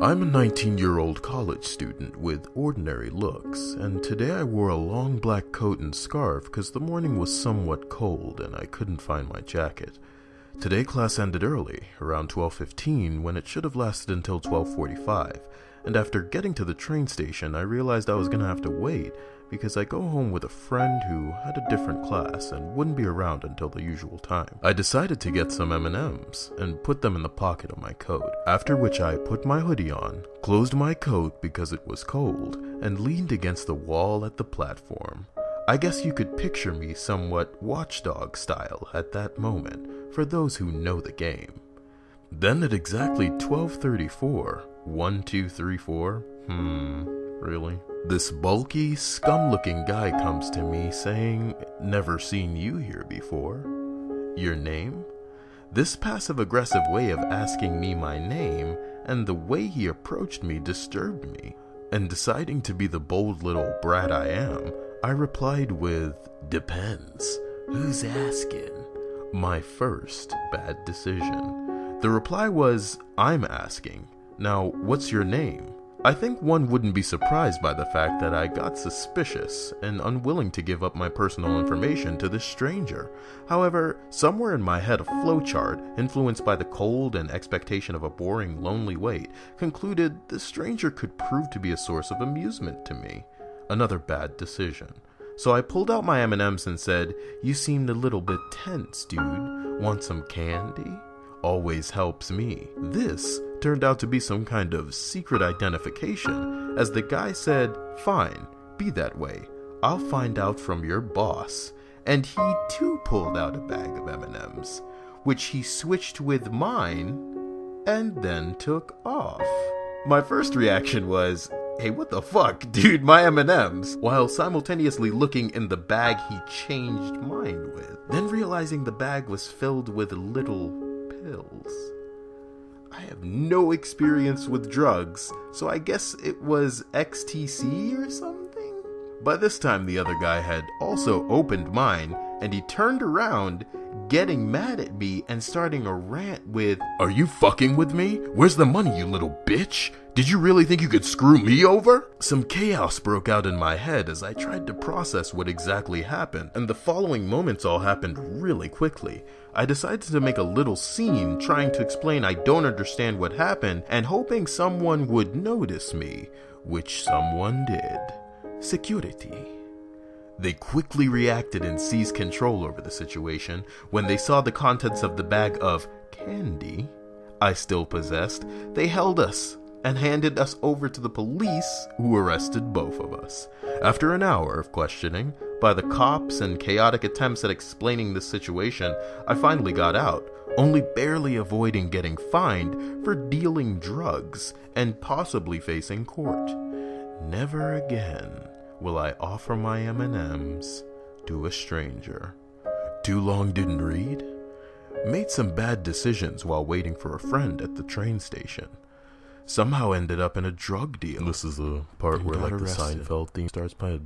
I'm a 19-year-old college student with ordinary looks, and today I wore a long black coat and scarf because the morning was somewhat cold and I couldn't find my jacket. Today class ended early, around 12:15, when it should have lasted until 12:45, and after getting to the train station I realized I was going to have to wait because I go home with a friend who had a different class and wouldn't be around until the usual time. I decided to get some M&Ms and put them in the pocket of my coat, after which I put my hoodie on, closed my coat because it was cold, and leaned against the wall at the platform. I guess you could picture me somewhat Watchdog style at that moment, for those who know the game. Then at exactly 12:34, 1, 2, 3, 4, really? This bulky, scum-looking guy comes to me saying, "Never seen you here before. Your name?" This passive-aggressive way of asking me my name and the way he approached me disturbed me, and deciding to be the bold little brat I am, I replied with, "Depends. Who's asking?" My first bad decision. The reply was, "I'm asking. Now, what's your name?" I think one wouldn't be surprised by the fact that I got suspicious and unwilling to give up my personal information to this stranger. However, somewhere in my head a flowchart, influenced by the cold and expectation of a boring, lonely wait, concluded the stranger could prove to be a source of amusement to me. Another bad decision. So I pulled out my M&Ms and said, "You seemed a little bit tense, dude. Want some candy?" Always helps me. This turned out to be some kind of secret identification, as the guy said, "Fine, be that way. I'll find out from your boss." And he too pulled out a bag of M&Ms, which he switched with mine, and then took off. My first reaction was, "Hey, what the fuck, dude, my M&Ms," while simultaneously looking in the bag he changed mine with, then realizing the bag was filled with little pills. I have no experience with drugs, so I guess it was XTC or something? By this time the other guy had also opened mine, and he turned around, getting mad at me and starting a rant with, "Are you fucking with me? Where's the money, you little bitch? Did you really think you could screw me over?" Some chaos broke out in my head as I tried to process what exactly happened, and the following moments all happened really quickly. I decided to make a little scene trying to explain I don't understand what happened and hoping someone would notice me, which someone did. Security. They quickly reacted and seized control over the situation when they saw the contents of the bag of candy I still possessed. They held us and handed us over to the police, who arrested both of us. After an hour of questioning by the cops and chaotic attempts at explaining the situation, I finally got out, only barely avoiding getting fined for dealing drugs and possibly facing court. Never again will I offer my M&Ms to a stranger. Too long didn't read? Made some bad decisions while waiting for a friend at the train station. Somehow ended up in a drug deal. This is the part where like the Seinfeld theme starts playing.